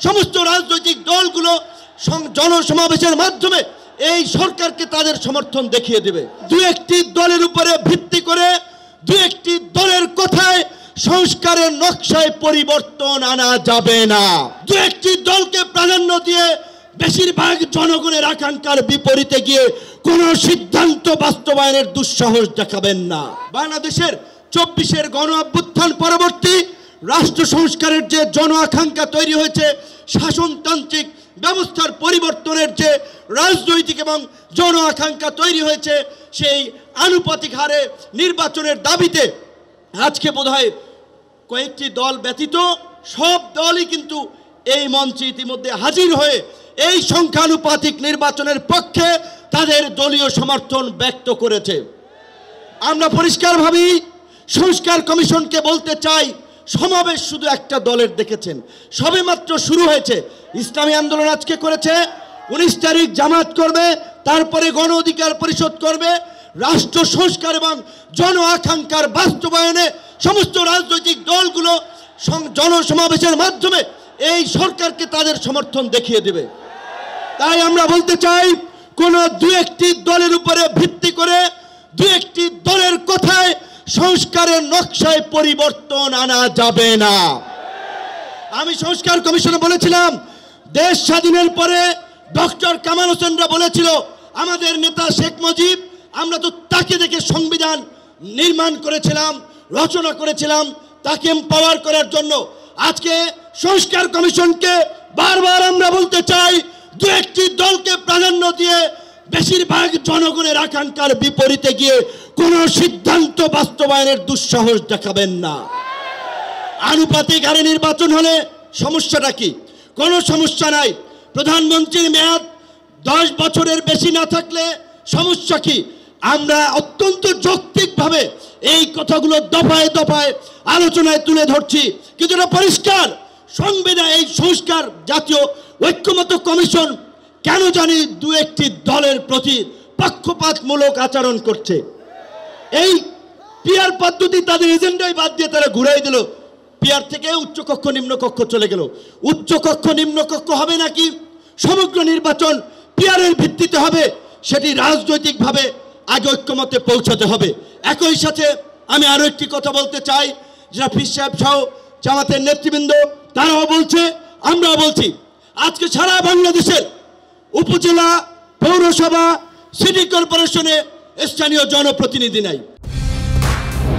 সমস্ত রাজনৈতিক দলগুলো জনসমাবেশের মাধ্যমে এই সরকারকে তাদের সমর্থন দেখিয়ে দেবে। দু একটি দলের উপরে ভিত্তি করে দু একটি দলের কথায় সংস্কারের নকশায় পরিবর্তন আনা যাবে না। দু একটি দলকে প্রাধান্য দিয়ে বেশিরভাগ জনগণের আকাঙ্ক্ষার বিপরীতে গিয়ে কোনো সিদ্ধান্ত বাস্তবায়নের দুঃসাহস দেখাবেন না। বাংলাদেশের 24-এর গণ অভ্যুত্থান পরবর্তী রাষ্ট্র সংস্কারের যে জন আকাঙ্ক্ষা তৈরি হয়েছে, শাসনতান্ত্রিক ব্যবস্থার পরিবর্তনের যে রাজনৈতিক এবং জন আকাঙ্ক্ষা তৈরি হয়েছে, সেই আনুপাতিক হারে নির্বাচনের দাবিতে আজকে বোধহয় কয়েকটি দল ব্যতীত সব দলই কিন্তু এই মঞ্চে ইতিমধ্যে হাজির হয়ে এই সংখ্যানুপাতিক নির্বাচনের পক্ষে তাদের দলীয় সমর্থন ব্যক্ত করেছে। আমরা পরিষ্কারভাবেই সংস্কার কমিশনকে বলতে চাই, সমাবেশ শুধু একটা দলের দেখেছেন, সবেমাত্র শুরু হয়েছে। ইসলামী আন্দোলন আজকে করেছে, 19 তারিখ জামাত করবে, তারপরে গণ অধিকার পরিষদ করবে। রাষ্ট্র সংস্কার এবং জন আকাঙ্ক্ষার বাস্তবায়নে সমস্ত রাজনৈতিক দলগুলো জনসমাবেশের মাধ্যমে এই সরকারকে তাদের সমর্থন দেখিয়ে দেবে। তাই আমরা বলতে চাই, কোনো দু একটি দলের উপরে ভিত্তি করে দু একটি দলের কথায় সংস্কারের নকশায় পরিবর্তন আনা যাবে না। আমি সংস্কার কমিশনে বলেছিলাম, দেশ স্বাধীনের পরে ডক্টর কামাল হোসেনরা বলেছিল, আমাদের নেতা শেখ মুজিব, আমরা তো তাকে দেখে সংবিধান নির্মাণ করেছিলাম, রচনা করেছিলাম, তাকে এম্পাওয়ার করার জন্য। আজকে সংস্কার কমিশনকে বারবার আমরা বলতে চাই, দু একটি দলকে প্রাধান্য দিয়ে বেশিরভাগ জনগণের আকাঙ্ক্ষার বিপরীতে গিয়ে কোনো সিদ্ধান্ত বাস্তবায়নের দুঃসাহস দেখাবেন না। আনুপাতিক হারে নির্বাচন হলে সমস্যাটা কি? কোনো সমস্যা নাই। প্রধানমন্ত্রীর মেয়াদ 10 বছরের বেশি না থাকলে সমস্যা কি? আমরা অত্যন্ত যৌক্তিকভাবে এই কথাগুলো দফায় দফায় আলোচনায় তুলে ধরছি, কিন্তু এটা পরিষ্কার, সংবিধান এই সংস্কার জাতীয় ঐক্যমত্য কমিশন কেন জানি দু একটি দলের প্রতি পক্ষপাতমূলক আচরণ করছে। এই পিয়ার পদ্ধতি তাদের এজেন্ডাই বাদ দিয়ে তারা ঘুরাই দিল। পিয়ার থেকে উচ্চকক্ষ নিম্নকক্ষ চলে গেল। উচ্চকক্ষ নিম্নকক্ষ হবে নাকি সমগ্র নির্বাচন পিয়ারের ভিত্তিতে হবে, সেটি রাজনৈতিকভাবে আগে ঐক্যমতে পৌঁছাতে হবে। একই সাথে আমি আরো একটি কথা বলতে চাই, যারা পীর সাহেব সহ জামাতের নেতৃবৃন্দ তারাও বলছে, আমরাও বলছি, আজকে সারা বাংলাদেশের উপজেলা, পৌরসভা, সিটি কর্পোরেশনে স্থানীয় জনপ্রতিনিধি নাই।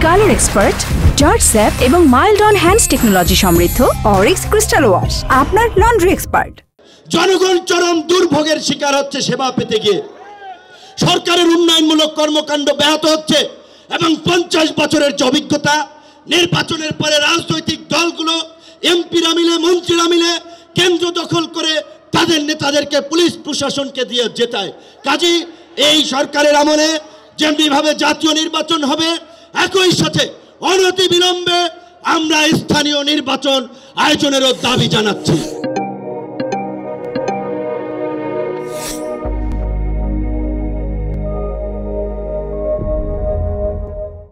কালার এক্সপার্ট, জর্জ স্যাপ এবং মাইল্ড অন হ্যান্ডস টেকনোলজি সমৃদ্ধ অরিক্স ক্রিস্টাল ওয়াশ আপনার লন্ড্রি এক্সপার্ট। জনগণ চরম দুর্ভোগের শিকার হচ্ছে সেবা পেতে গিয়ে। সরকারের উন্নয়নমূলক কর্মকাণ্ড ব্যাহত হচ্ছে এবং 50 বছরের যে অভিজ্ঞতা, নির্বাচনের পরে রাজনৈতিক দলগুলো এমপিরা মিলে, মন্ত্রীরা মিলে কেন্দ্র দখল করে তাদের নেতাদেরকে পুলিশ প্রশাসনকে দিয়ে জেতায়। কাজেই এই সরকারের আমলে যেমনিভাবে জাতীয় নির্বাচন হবে, একই সাথে অনতিবিলম্বে আমরা স্থানীয় নির্বাচন আয়োজনেরও দাবি জানাচ্ছি।